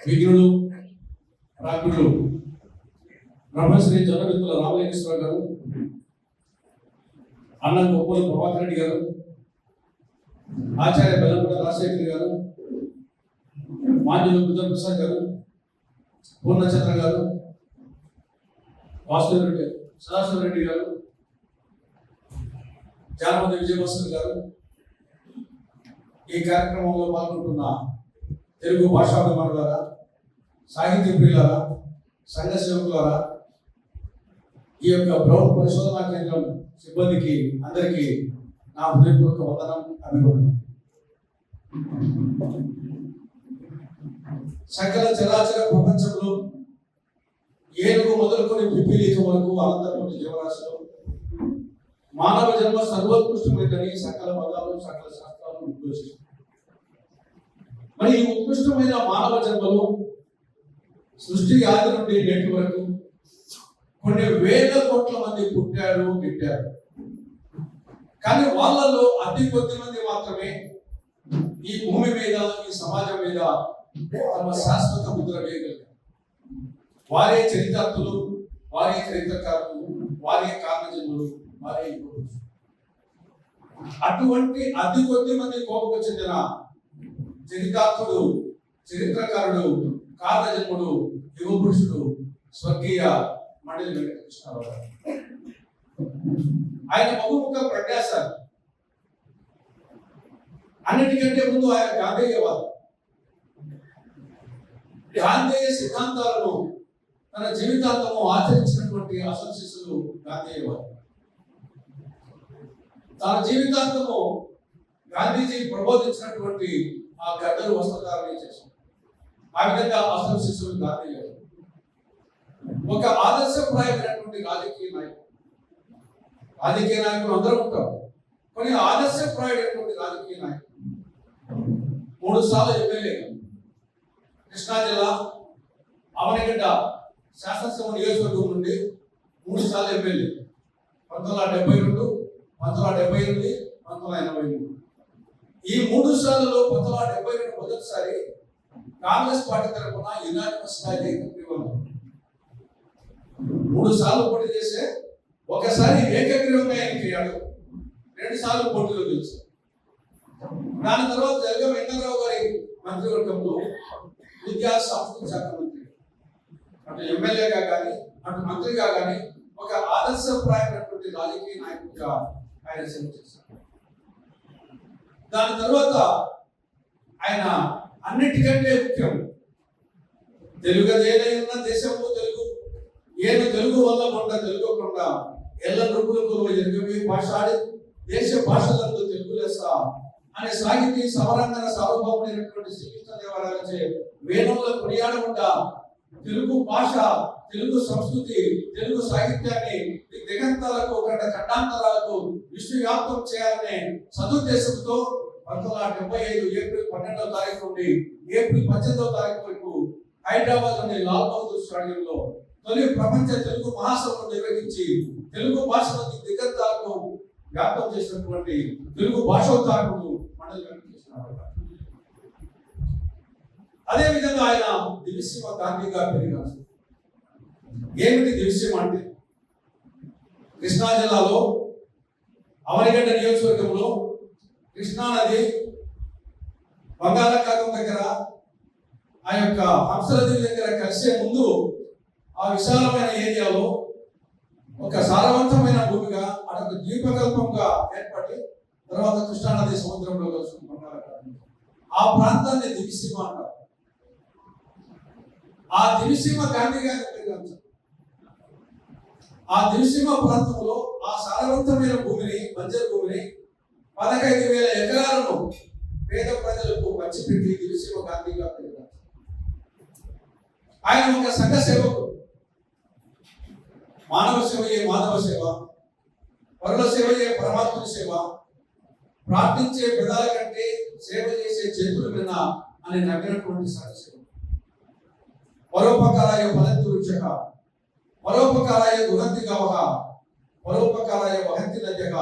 విఘ్నుడు రాకుడు బ్రహ్మశ్రీ జొన్నబిత్తుల రామలింగేశ్వర గారు, అన్న గొప్పల ప్రభాకర్ రెడ్డి గారు, ఆచార్య బెల్లంపూడి రాజశేఖర్ గారు, మాన్యులు బుద్ధ ప్రసాద్ గారు, పూర్ణచంద్ర గారు, వాసుదేవరెడ్డి సదాశివరెడ్డి గారు, జానపద విజయభాస్కర్ గారు, ఈ కార్యక్రమంలో పాల్గొంటున్న తెలుగు భాషాభిమానులారా, సాహిత్య ప్రియులారా, సంఘ సేవకులారా, ఈ యొక్క బ్రౌన్ పరిశోధనా కేంద్రం సిబ్బందికి అందరికీ నా హృదయపూర్వక వందనం, అభివందనం. సకల చరాచర ప్రపంచంలో ఏనుగు మొదలుకొని పిపీలిక వరకు అనంతమైన జీవరాశిలో మానవ జన్మ సర్వోత్కృష్టమైనదని సకల పదాలు సకల శాస్త్రాలు ఉద్ఘోషిస్తాయి. మరి ఈ ఉత్కృష్టమైన మానవ జన్మలో సృష్టి ఆది నుండి నేటి వరకు కొన్ని వేల కోట్ల మంది పుట్టారు, గిట్టారు. కానీ వాళ్ళలో అతి కొద్ది మంది మాత్రమే ఈ భూమి మీద, ఈ సమాజం మీద తమ శాశ్వత ముద్ర వేయగలిగారు. వారే చరితార్థులు, వారే చరిత్రకారులు, వారే కారణజన్ములు, వారే అటువంటి అతి కొద్ది మంది కోపకు చెందిన చరితార్థుడు, చరిత్రకారుడు, కారణజన్ముడు, యువ పురుషుడు స్వర్గీయ మండలి వెంకటకృష్ణారావు గారు. ఆయన బహుముఖ ప్రజ్ఞాశాలి. అన్నిటికంటే ముందు ఆయన గాంధేయవాది. గాంధేయ సిద్ధాంతాలను తన జీవితాంతము ఆచరించినటువంటి అసలు శిష్యులు గాంధేయవాది. తన జీవితాంతము గాంధీజీ ప్రబోధించినటువంటి ఆ గడ్డలు వస్త్రధారణ చేశారు. ఆ విధంగా అసలు శిష్యులు గాంధేయవాది. ఒక ఆదర్శప్రాయమైనటువంటి రాజకీయ నాయకుడు. రాజకీయ నాయకులు అందరూ ఉంటారు, కానీ ఆదర్శప్రాయమైనటువంటి రాజకీయ నాయకుడు. 3 సార్లు ఎమ్మెల్యే, కృష్ణా జిల్లా అవనిగడ్డ శాసనసభ నియోజకవర్గం నుండి 3 సార్లు ఎమ్మెల్యే. 1972, 1978, 1983. ఈ 3 సార్లలో 1972 మొదటిసారి కాంగ్రెస్ పార్టీ తరఫున యునానిమస్ గా ఏకగ్రీవం. 3 సార్లు పోటీ చేస్తే ఒకసారి ఏకగ్రీవంగా ఎన్నికయ్యాడు, 2 సార్లు పోటీలో గెలిచాడు. దాని తర్వాత జగన్ వెంకటరావు గారి మంత్రివర్గంలో విద్యా సాంస్కృతిక శాఖ మంత్రి, అటు ఎమ్మెల్యేగా కానీ అటు మంత్రిగా కానీ ఒక ఆదర్శప్రాయమైనటువంటి రాజకీయ నాయకుడిగా ఆయన సేవ చేశారు. దాని తర్వాత ఆయన అన్నిటికంటే ముఖ్యం, తెలుగుదేదైనా దేశంలో తెలుగు ఏను తెలుగు వల్ల కొండ తెలుగుకుండా ఎల్ల నృపులకు ఎరుగవి భాషాడి దేశ భాషలందు తెలుగు లెస్స అనే సాహితీ సమరంగన సార్వభౌముడైనటువంటి శ్రీకృష్ణదేవరాయలచే వేదంలో కొనియాడకుండా తెలుగు భాష, తెలుగు సంస్కృతి, తెలుగు సాహిత్యాన్ని దిగంతాలకు ఖండాంతరాలకు విశ్వవ్యాప్తం చేయాలనే సదుద్దేశంతో 1975 ఏప్రిల్ 12వ తారీఖు నుండి ఏప్రిల్ 18వ తారీఖు వరకు హైదరాబాద్ లోని లాల్ బహదూర్ స్టేడియంలో తొలి ప్రపంచ తెలుగు మహాసభను నిర్వహించి తెలుగు భాషను దిగంతాలకు వ్యాప్తం చేసినటువంటి తెలుగు భాషోద్ధారకుడు మండలి వెంకటకృష్ణారావు గారు. అదే విధంగా ఆయన దివిసీమ గాంధీగా పెరిగారు. ఏమిటి దివిసీమ అంటే? కృష్ణా జిల్లాలో అవనిగడ్డ నియోజకవర్గంలో కృష్ణా నది బంగాళాఖాతం దగ్గర ఆ యొక్క హంసనది దగ్గర కలిసే ముందు ఆ విశాలమైన ఏరియాలో ఒక సారవంతమైన భూమిగా అదొక ద్వీపకల్పంగా ఏర్పడి తర్వాత కృష్ణానది సముద్రంలో కలుసుకున్నారు. ఆ ప్రాంతాన్ని దివిసీమ అంటారు. ఆ దివిసీమ గాంధీ గారి పేరు. ఆ దివిసీమ ప్రాంతంలో ఆ సారవంతమైన భూమిని, బంజరు భూమిని 15,000 ఎకరాలను పేద ప్రజలకు పంచిపెట్టి దివిసీమ గాంధీగా పెరిగారు. ఆయన ఒక సంఘ సేవకుడు. మానవ సేవయే మాధవ సేవ, పరుల సేవయే పరమాత్మ సేవ, ప్రార్థించే పెదాల కంటే సేవ చేసే చేతులు విన్న అని నమ్మినటువంటి సంఘ సేవ. పరోపకారాయ ఫలంతి వృక్షక, పరోపకారాయ దుహంతి గవః, పరోపకారాయ వహంతి నద్యః,